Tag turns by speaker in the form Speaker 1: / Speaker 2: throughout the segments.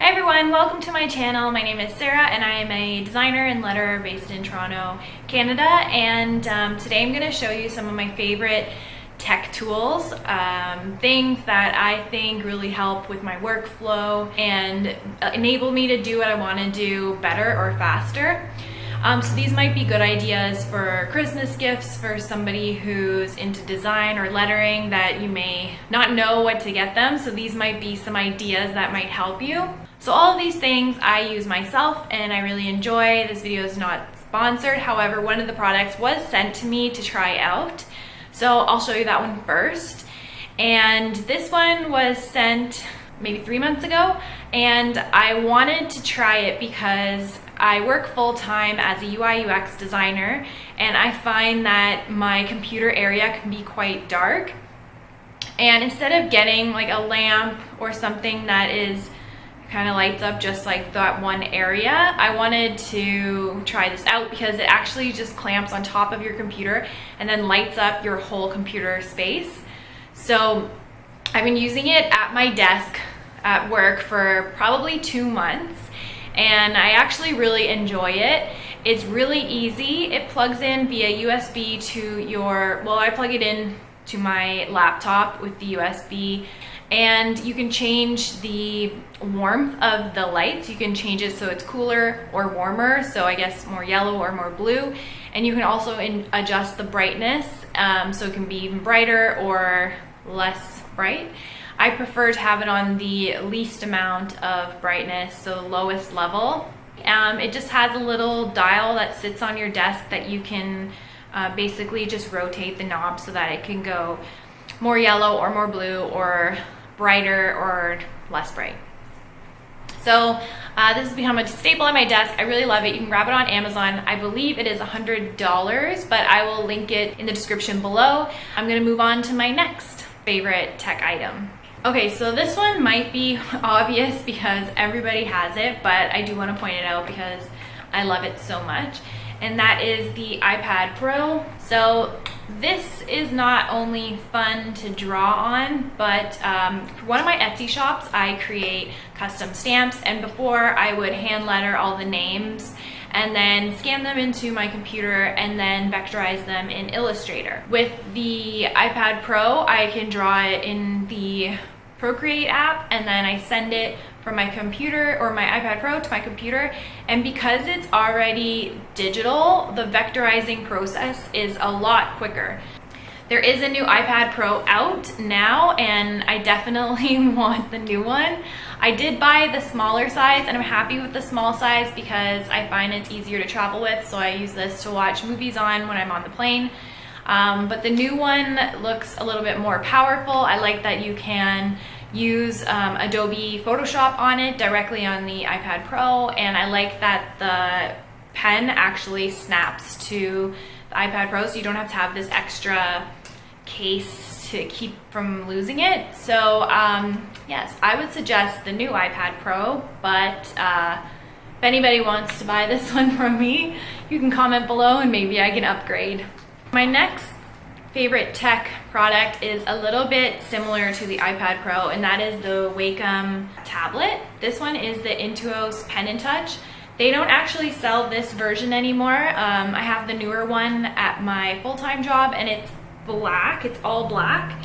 Speaker 1: Hi everyone, welcome to my channel. My name is Sarah and I am a designer and letterer based in Toronto, Canada. And today I'm going to show you some of my favorite tech tools, things that I think really help with my workflow and enable me to do what I want to do better or faster. So these might be good ideas for Christmas gifts for somebody who's into design or lettering that you may not know what to get them. So these might be some ideas that might help you. So all of these things I use myself and I really enjoy. This video is not sponsored. However, one of the products was sent to me to try out. So I'll show you that one first. And this one was sent maybe 3 months ago, and I wanted to try it because I work full-time as a UI UX designer, and I find that my computer area can be quite dark. And instead of getting like a lamp or something that is kind of lights up just like that one area, I wanted to try this out because it actually just clamps on top of your computer and then lights up your whole computer space. So I've been using it at my desk at work for probably 2 months, and I actually really enjoy it. It's really easy. It plugs in via USB to your, well, I plug it in to my laptop with the USB, and you can change the warmth of the lights. You can change it so it's cooler or warmer, so I guess more yellow or more blue. And you can also adjust the brightness, so it can be even brighter or less bright. I prefer to have it on the least amount of brightness, so the lowest level. It just has a little dial that sits on your desk that you can basically just rotate the knob so that it can go more yellow or more blue or brighter or less bright. So this has become a staple at my desk. I really love it. You can grab it on Amazon. I believe it is $100, but I will link it in the description below. I'm gonna move on to my next favorite tech item. Okay, so this one might be obvious because everybody has it, but I do want to point it out because I love it so much, and that is the iPad Pro. So this is not only fun to draw on, but for one of my Etsy shops, I create custom stamps, and before I would hand letter all the names and then scan them into my computer and then vectorize them in Illustrator. With the iPad Pro, I can draw it in the Procreate app, and then I send it from my computer or my iPad Pro to my computer, and because it's already digital, the vectorizing process is a lot quicker. There is a new iPad Pro out now, and I definitely want the new one. I did buy the smaller size, and I'm happy with the small size because I find it's easier to travel with, so I use this to watch movies on when I'm on the plane. But the new one looks a little bit more powerful. I like that you can use Adobe Photoshop on it directly on the iPad Pro, and I like that the pen actually snaps to the iPad Pro, so you don't have to have this extra case to keep from losing it. So yes, I would suggest the new iPad Pro, but if anybody wants to buy this one from me, you can comment below and maybe I can upgrade. My next favorite tech product is a little bit similar to the iPad Pro, and that is the Wacom tablet. This one is the Intuos Pen and Touch. They don't actually sell this version anymore. I have the newer one at my full-time job, and it's black. It's all black.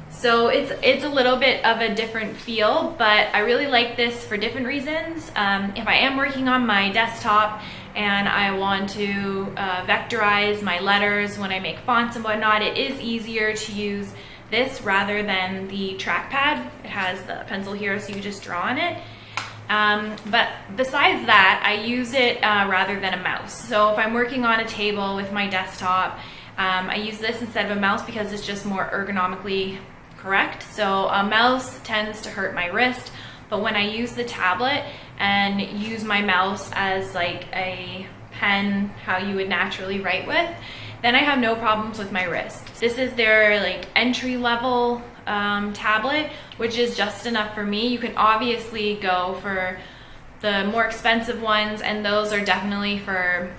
Speaker 1: So it's a little bit of a different feel, but I really like this for different reasons. If I am working on my desktop and I want to vectorize my letters when I make fonts and whatnot, it is easier to use this rather than the trackpad. It has the pencil here, so you just draw on it. But besides that, I use it rather than a mouse. So if I'm working on a table with my desktop, I use this instead of a mouse because it's just more ergonomically correct. So a mouse tends to hurt my wrist, but when I use the tablet and use my mouse as like a pen, how you would naturally write with, then I have no problems with my wrist. This is their like entry level tablet, which is just enough for me. You can obviously go for the more expensive ones, and those are definitely for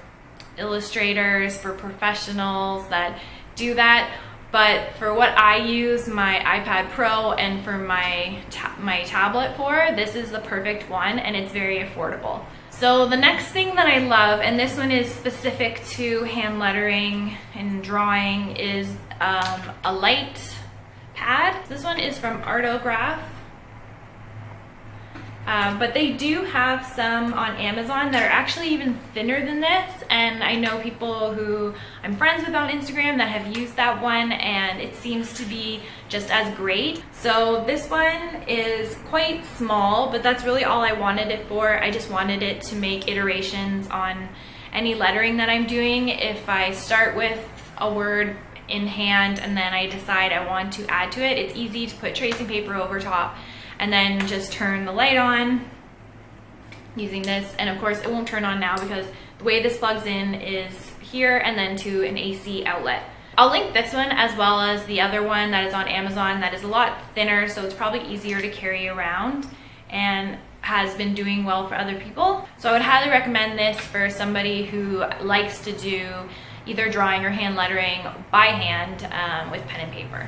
Speaker 1: illustrators, for professionals that do that. but for what I use my iPad Pro and for my tablet for, this is the perfect one, and it's very affordable. So the next thing that I love, and this one is specific to hand lettering and drawing, is a light pad. This one is from Artograph. But they do have some on Amazon that are actually even thinner than this, and I know people who I'm friends with on Instagram that have used that one, and it seems to be just as great. So this one is quite small, but that's really all I wanted it for. I just wanted it to make iterations on any lettering that I'm doing. If I start with a word in hand and then I decide I want to add to it, it's easy to put tracing paper over top and then just turn the light on using this. And of course it won't turn on now because the way this plugs in is here and then to an AC outlet. I'll link this one as well as the other one that is on Amazon that is a lot thinner, so it's probably easier to carry around and has been doing well for other people. So I would highly recommend this for somebody who likes to do either drawing or hand lettering by hand with pen and paper.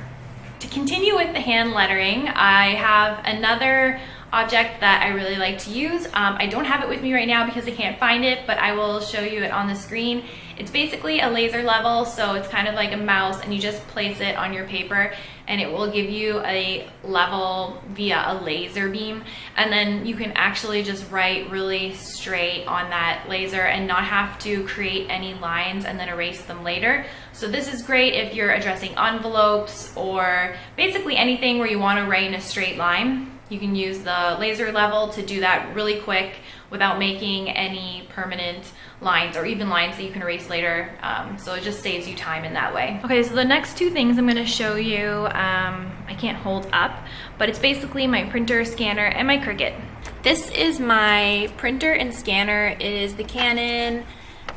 Speaker 1: To continue with the hand lettering, I have another object that I really like to use. I don't have it with me right now because I can't find it, but I will show you it on the screen. It's basically a laser level, so it's kind of like a mouse, and you just place it on your paper and it will give you a level via a laser beam, and then you can actually just write really straight on that laser and not have to create any lines and then erase them later. So this is great if you're addressing envelopes or basically anything where you want to write in a straight line. You can use the laser level to do that really quick without making any permanent lines or even lines that you can erase later. So it just saves you time in that way. Okay, so the next two things I'm going to show you, I can't hold up, but it's basically my printer, scanner, and my Cricut. This is my printer and scanner. It is the Canon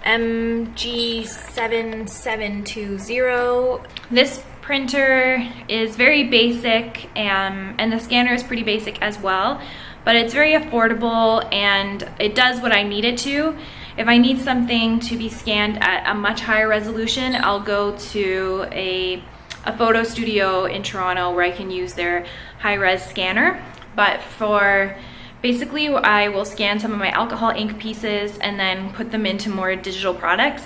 Speaker 1: MG7720. This printer is very basic, and the scanner is pretty basic as well, but it's very affordable and it does what I need it to. If I need something to be scanned at a much higher resolution, I'll go to a photo studio in Toronto where I can use their high-res scanner. But for basically, I will scan some of my alcohol ink pieces and then put them into more digital products.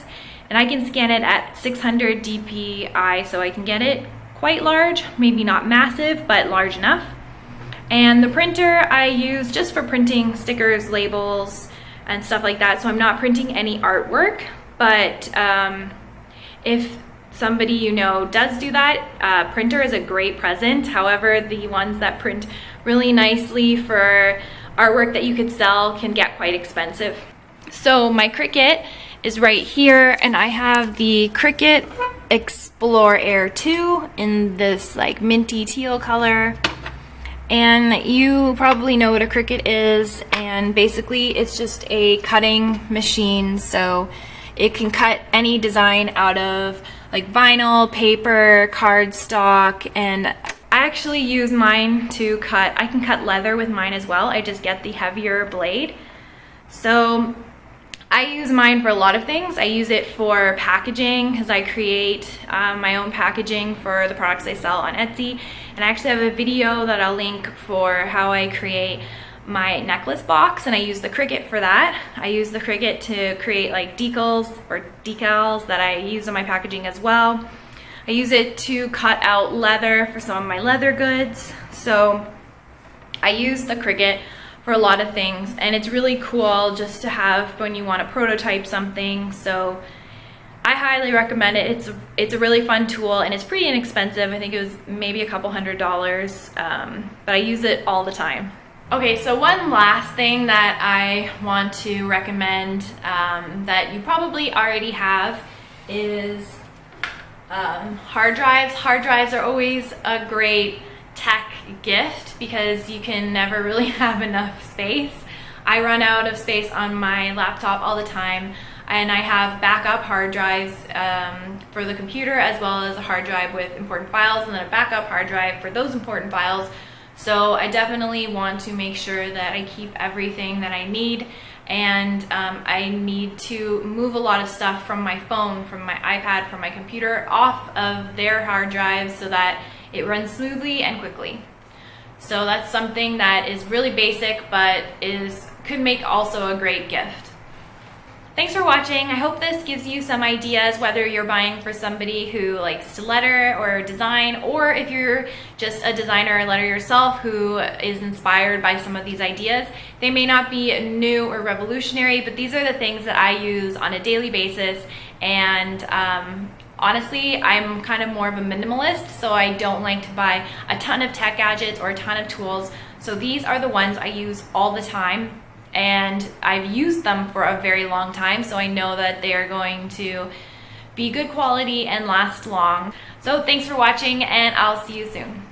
Speaker 1: And I can scan it at 600 dpi, so I can get it quite large, maybe not massive, but large enough. And the printer I use just for printing stickers, labels, and stuff like that, so I'm not printing any artwork. But if somebody you know does do that, printer is a great present. However, the ones that print really nicely for artwork that you could sell can get quite expensive. So my Cricut is right here, and I have the Cricut Explore Air 2 in this like minty teal color. And you probably know what a Cricut is, and basically it's just a cutting machine, so it can cut any design out of like vinyl, paper, cardstock, and I actually use mine to cut. I can cut leather with mine as well. I just get the heavier blade. So I use mine for a lot of things. I use it for packaging because I create my own packaging for the products I sell on Etsy. And I actually have a video that I'll link for how I create my necklace box, and I use the Cricut for that. I use the Cricut to create like decals that I use on my packaging as well. I use it to cut out leather for some of my leather goods. So I use the Cricut for a lot of things, and it's really cool just to have when you want to prototype something. So I highly recommend it. It's a really fun tool, and it's pretty inexpensive. I think it was maybe a couple $100, but I use it all the time. Okay, so one last thing that I want to recommend that you probably already have is hard drives. Hard drives are always a great tech gift because you can never really have enough space. I run out of space on my laptop all the time, and I have backup hard drives for the computer, as well as a hard drive with important files and then a backup hard drive for those important files. So I definitely want to make sure that I keep everything that I need, and I need to move a lot of stuff from my phone, from my iPad, from my computer off of their hard drives so that it runs smoothly and quickly. So that's something that is really basic, but could make also a great gift. Thanks for watching. I hope this gives you some ideas, whether you're buying for somebody who likes to letter or design, or if you're just a designer or letter yourself who is inspired by some of these ideas. They may not be new or revolutionary, but these are the things that I use on a daily basis. And honestly, I'm kind of more of a minimalist, so I don't like to buy a ton of tech gadgets or a ton of tools. So these are the ones I use all the time, and I've used them for a very long time, so I know that they are going to be good quality and last long. So thanks for watching, and I'll see you soon.